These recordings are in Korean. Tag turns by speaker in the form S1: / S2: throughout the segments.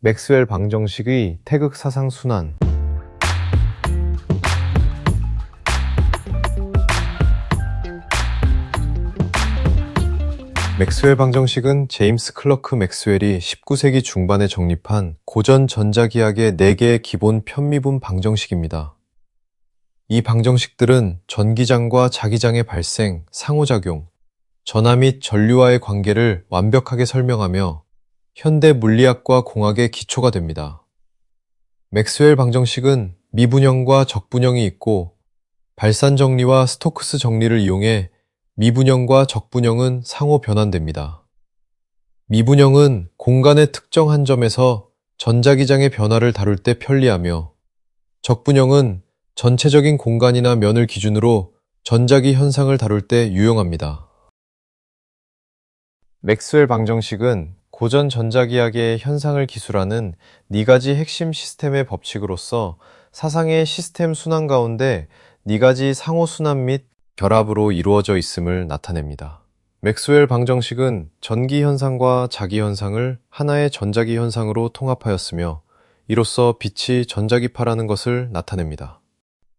S1: 맥스웰 방정식의 태극사상 순환. 맥스웰 방정식은 제임스 클러크 맥스웰이 19세기 중반에 정립한 고전 전자기학의 4개의 기본 편미분 방정식입니다. 이 방정식들은 전기장과 자기장의 발생, 상호작용, 전하 및 전류와의 관계를 완벽하게 설명하며 현대 물리학과 공학의 기초가 됩니다. 맥스웰 방정식은 미분형과 적분형이 있고 발산 정리와 스토크스 정리를 이용해 미분형과 적분형은 상호 변환됩니다. 미분형은 공간의 특정 한 점에서 전자기장의 변화를 다룰 때 편리하며 적분형은 전체적인 공간이나 면을 기준으로 전자기 현상을 다룰 때 유용합니다. 맥스웰 방정식은 고전 전자기학의 현상을 기술하는 4가지 핵심 시스템의 법칙으로서 사상의 시스템 순환 가운데 4가지 상호 순환 및 결합으로 이루어져 있음을 나타냅니다. 맥스웰 방정식은 전기 현상과 자기 현상을 하나의 전자기 현상으로 통합하였으며 이로써 빛이 전자기파라는 것을 나타냅니다.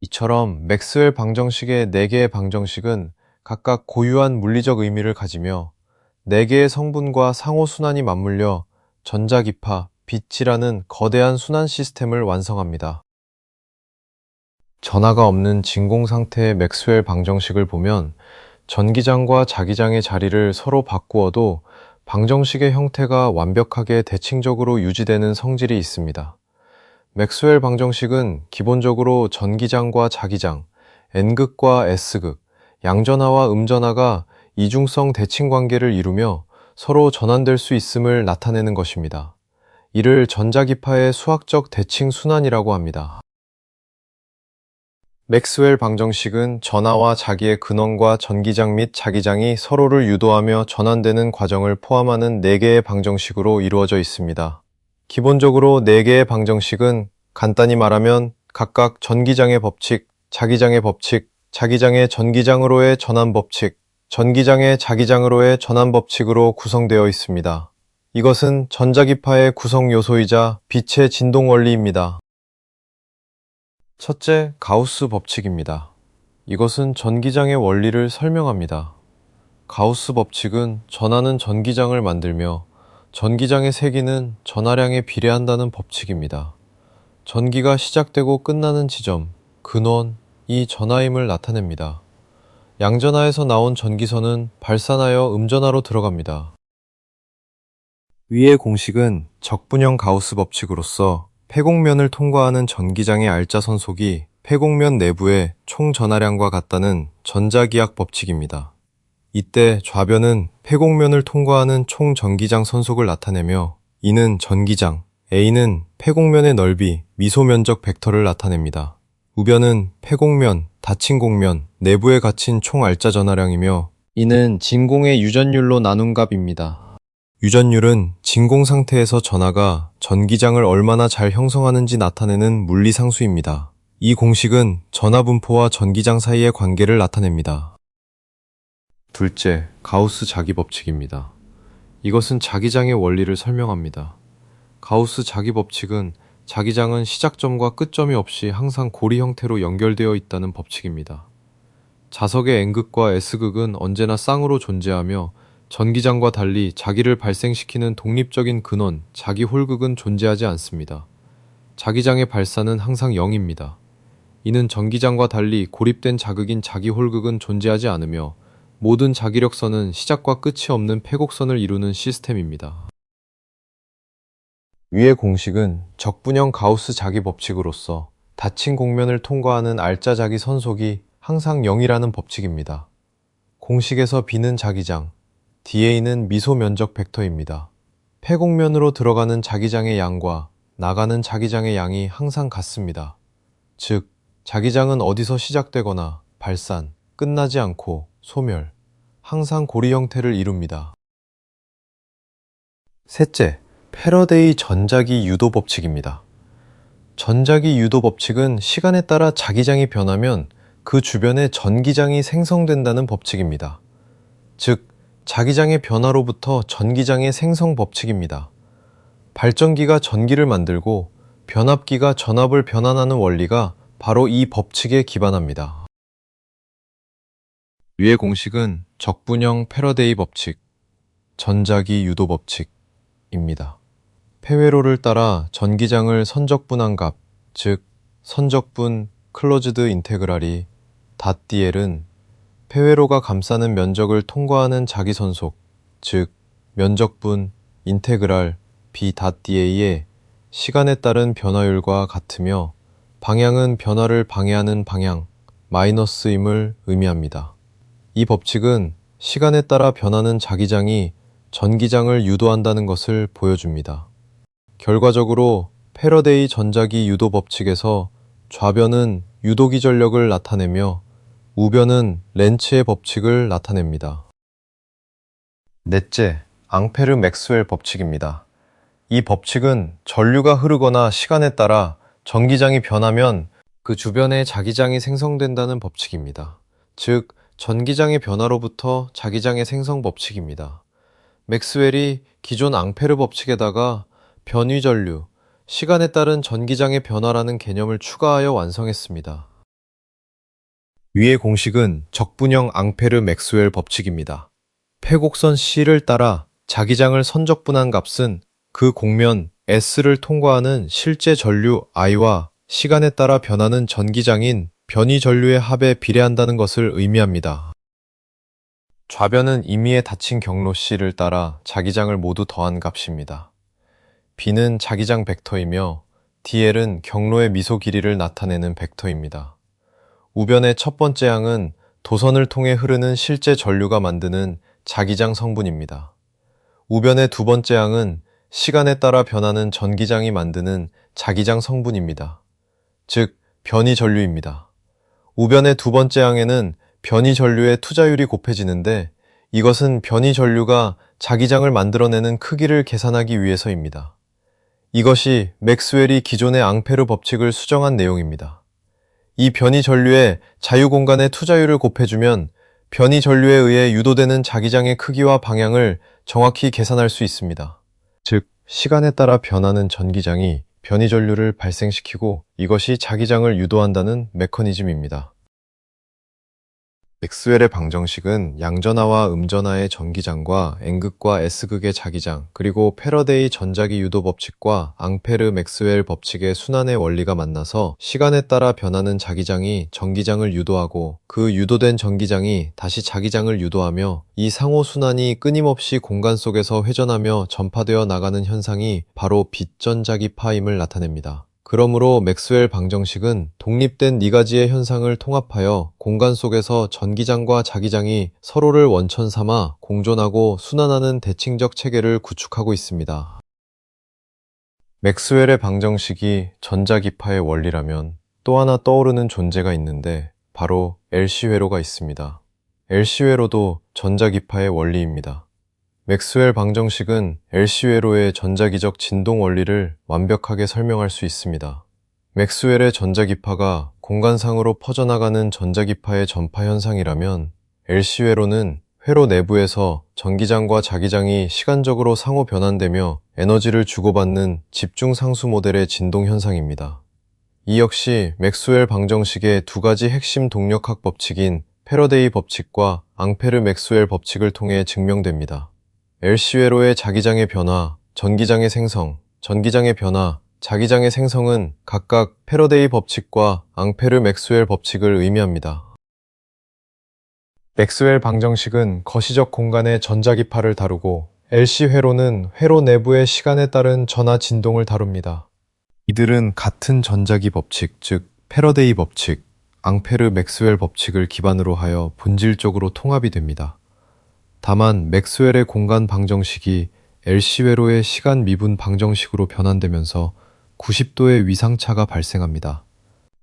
S1: 이처럼 맥스웰 방정식의 4개의 방정식은 각각 고유한 물리적 의미를 가지며 4개의 성분과 상호 순환이 맞물려 전자기파, 빛이라는 거대한 순환 시스템을 완성합니다. 전하가 없는 진공 상태의 맥스웰 방정식을 보면 전기장과 자기장의 자리를 서로 바꾸어도 방정식의 형태가 완벽하게 대칭적으로 유지되는 성질이 있습니다. 맥스웰 방정식은 기본적으로 전기장과 자기장, N극과 S극, 양전하와 음전하가 이중성 대칭 관계를 이루며 서로 전환될 수 있음을 나타내는 것입니다. 이를 전자기파의 수학적 대칭 순환이라고 합니다. 맥스웰 방정식은 전하와 자기의 근원과 전기장 및 자기장이 서로를 유도하며 전환되는 과정을 포함하는 4개의 방정식으로 이루어져 있습니다. 기본적으로 4개의 방정식은 간단히 말하면 각각 전기장의 법칙, 자기장의 법칙, 자기장의 전기장으로의 전환 법칙, 전기장의 자기장으로의 전환 법칙으로 구성되어 있습니다. 이것은 전자기파의 구성 요소이자 빛의 진동 원리입니다. 첫째, 가우스 법칙입니다. 이것은 전기장의 원리를 설명합니다. 가우스 법칙은 전하는 전기장을 만들며 전기장의 세기는 전하량에 비례한다는 법칙입니다. 전기가 시작되고 끝나는 지점, 근원이 전하임을 나타냅니다. 양전하에서 나온 전기선은 발산하여 음전하로 들어갑니다. 위의 공식은 적분형 가우스 법칙으로서 폐곡면을 통과하는 전기장의 알짜 선속이 폐곡면 내부의 총 전하량과 같다는 전자기학 법칙입니다. 이때 좌변은 폐곡면을 통과하는 총 전기장 선속을 나타내며 이는 전기장, A는 폐곡면의 넓이, 미소 면적 벡터를 나타냅니다. 우변은 폐곡면, 닫힌 곡면, 내부에 갇힌 총 알짜 전하량이며 이는 진공의 유전율로 나눈 값입니다. 유전율은 진공 상태에서 전하가 전기장을 얼마나 잘 형성하는지 나타내는 물리상수입니다. 이 공식은 전하 분포와 전기장 사이의 관계를 나타냅니다. 둘째, 가우스 자기 법칙입니다. 이것은 자기장의 원리를 설명합니다. 가우스 자기 법칙은 자기장은 시작점과 끝점이 없이 항상 고리 형태로 연결되어 있다는 법칙입니다. 자석의 N극과 S극은 언제나 쌍으로 존재하며 전기장과 달리 자기를 발생시키는 독립적인 근원, 자기 홀극은 존재하지 않습니다. 자기장의 발산은 항상 0입니다. 이는 전기장과 달리 고립된 자극인 자기 홀극은 존재하지 않으며 모든 자기력선은 시작과 끝이 없는 폐곡선을 이루는 시스템입니다. 위의 공식은 적분형 가우스 자기 법칙으로서 닫힌 곡면을 통과하는 알짜 자기 선속이 항상 0이라는 법칙입니다. 공식에서 B는 자기장, DA는 미소 면적 벡터입니다. 폐곡면으로 들어가는 자기장의 양과 나가는 자기장의 양이 항상 같습니다. 즉, 자기장은 어디서 시작되거나 발산, 끝나지 않고 소멸, 항상 고리 형태를 이룹니다. 셋째, 패러데이 전자기 유도 법칙입니다. 전자기 유도 법칙은 시간에 따라 자기장이 변하면 그 주변에 전기장이 생성된다는 법칙입니다. 즉, 자기장의 변화로부터 전기장의 생성 법칙입니다. 발전기가 전기를 만들고 변압기가 전압을 변환하는 원리가 바로 이 법칙에 기반합니다. 위의 공식은 적분형 패러데이 법칙, 전자기 유도 법칙입니다. 폐회로를 따라 전기장을 선적분한 값, 즉 선적분 클로즈드 인테그랄이 닷dl은 폐회로가 감싸는 면적을 통과하는 자기선속, 즉 면적분 인테그랄 b.da의 시간에 따른 변화율과 같으며 방향은 변화를 방해하는 방향, 마이너스임을 의미합니다. 이 법칙은 시간에 따라 변하는 자기장이 전기장을 유도한다는 것을 보여줍니다. 결과적으로 패러데이 전자기 유도 법칙에서 좌변은 유도기 전력을 나타내며 우변은 렌츠의 법칙을 나타냅니다. 넷째, 앙페르 맥스웰 법칙입니다. 이 법칙은 전류가 흐르거나 시간에 따라 전기장이 변하면 그 주변에 자기장이 생성된다는 법칙입니다. 즉, 전기장의 변화로부터 자기장의 생성 법칙입니다. 맥스웰이 기존 앙페르 법칙에다가 변위 전류, 시간에 따른 전기장의 변화라는 개념을 추가하여 완성했습니다. 위의 공식은 적분형 앙페르 맥스웰 법칙입니다. 폐곡선 C를 따라 자기장을 선적분한 값은 그 곡면 S를 통과하는 실제 전류 I와 시간에 따라 변하는 전기장인 변위 전류의 합에 비례한다는 것을 의미합니다. 좌변은 임의에 닫힌 경로 C를 따라 자기장을 모두 더한 값입니다. B는 자기장 벡터이며 dl은 경로의 미소 길이를 나타내는 벡터입니다. 우변의 첫 번째 항은 도선을 통해 흐르는 실제 전류가 만드는 자기장 성분입니다. 우변의 두 번째 항은 시간에 따라 변하는 전기장이 만드는 자기장 성분입니다. 즉, 변위 전류입니다. 우변의 두 번째 항에는 변위 전류의 투자율이 곱해지는데 이것은 변위 전류가 자기장을 만들어내는 크기를 계산하기 위해서입니다. 이것이 맥스웰이 기존의 앙페르 법칙을 수정한 내용입니다. 이 변위 전류의 자유공간의 투자율을 곱해주면 변위 전류에 의해 유도되는 자기장의 크기와 방향을 정확히 계산할 수 있습니다. 즉, 시간에 따라 변하는 전기장이 변위 전류를 발생시키고 이것이 자기장을 유도한다는 메커니즘입니다. 맥스웰의 방정식은 양전하와 음전하의 전기장과 N극과 S극의 자기장, 그리고 패러데이 전자기 유도 법칙과 앙페르 맥스웰 법칙의 순환의 원리가 만나서 시간에 따라 변하는 자기장이 전기장을 유도하고 그 유도된 전기장이 다시 자기장을 유도하며 이 상호 순환이 끊임없이 공간 속에서 회전하며 전파되어 나가는 현상이 바로 빛전자기파임을 나타냅니다. 그러므로 맥스웰 방정식은 독립된 네 가지의 현상을 통합하여 공간 속에서 전기장과 자기장이 서로를 원천 삼아 공존하고 순환하는 대칭적 체계를 구축하고 있습니다. 맥스웰의 방정식이 전자기파의 원리라면 또 하나 떠오르는 존재가 있는데 바로 LC 회로가 있습니다. LC 회로도 전자기파의 원리입니다. 맥스웰 방정식은 LC 회로의 전자기적 진동 원리를 완벽하게 설명할 수 있습니다. 맥스웰의 전자기파가 공간상으로 퍼져나가는 전자기파의 전파 현상이라면 LC 회로는 회로 내부에서 전기장과 자기장이 시간적으로 상호 변환되며 에너지를 주고받는 집중 상수 모델의 진동 현상입니다. 이 역시 맥스웰 방정식의 두 가지 핵심 동력학 법칙인 패러데이 법칙과 앙페르 맥스웰 법칙을 통해 증명됩니다. LC 회로의 자기장의 변화, 전기장의 생성, 전기장의 변화, 자기장의 생성은 각각 패러데이 법칙과 앙페르 맥스웰 법칙을 의미합니다. 맥스웰 방정식은 거시적 공간의 전자기파를 다루고 LC 회로는 회로 내부의 시간에 따른 전하 진동을 다룹니다. 이들은 같은 전자기 법칙, 즉 패러데이 법칙, 앙페르 맥스웰 법칙을 기반으로 하여 본질적으로 통합이 됩니다. 다만 맥스웰의 공간 방정식이 LC 회로의 시간 미분 방정식으로 변환되면서 90도의 위상차가 발생합니다.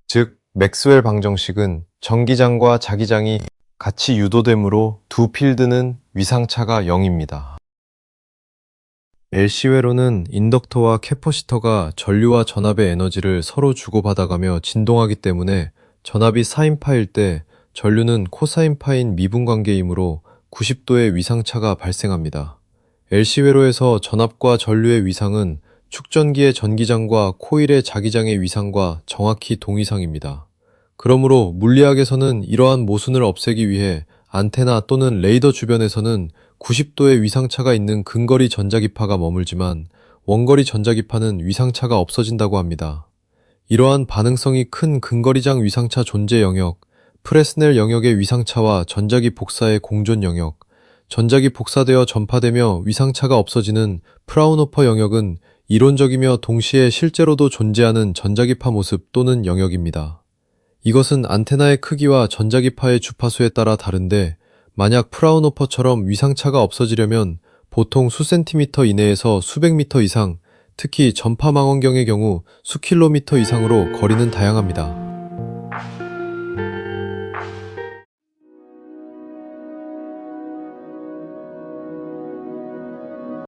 S1: 즉, 맥스웰 방정식은 전기장과 자기장이 같이 유도되므로 두 필드는 위상차가 0입니다. LC 회로는 인덕터와 캐퍼시터가 전류와 전압의 에너지를 서로 주고받아가며 진동하기 때문에 전압이 사인파일 때 전류는 코사인파인 미분관계이므로 90도의 위상차가 발생합니다. LC 회로에서 전압과 전류의 위상은 축전기의 전기장과 코일의 자기장의 위상과 정확히 동위상입니다. 그러므로 물리학에서는 이러한 모순을 없애기 위해 안테나 또는 레이더 주변에서는 90도의 위상차가 있는 근거리 전자기파가 머물지만 원거리 전자기파는 위상차가 없어진다고 합니다. 이러한 반응성이 큰 근거리장 위상차 존재 영역, 프레스넬 영역의 위상차와 전자기 복사의 공존 영역, 전자기 복사되어 전파되며 위상차가 없어지는 프라운호퍼 영역은 이론적이며 동시에 실제로도 존재하는 전자기파 모습 또는 영역입니다. 이것은 안테나의 크기와 전자기파의 주파수에 따라 다른데 만약 프라운호퍼처럼 위상차가 없어지려면 보통 수센티미터 이내에서 수백 미터 이상, 특히 전파 망원경의 경우 수킬로미터 이상으로 거리는 다양합니다.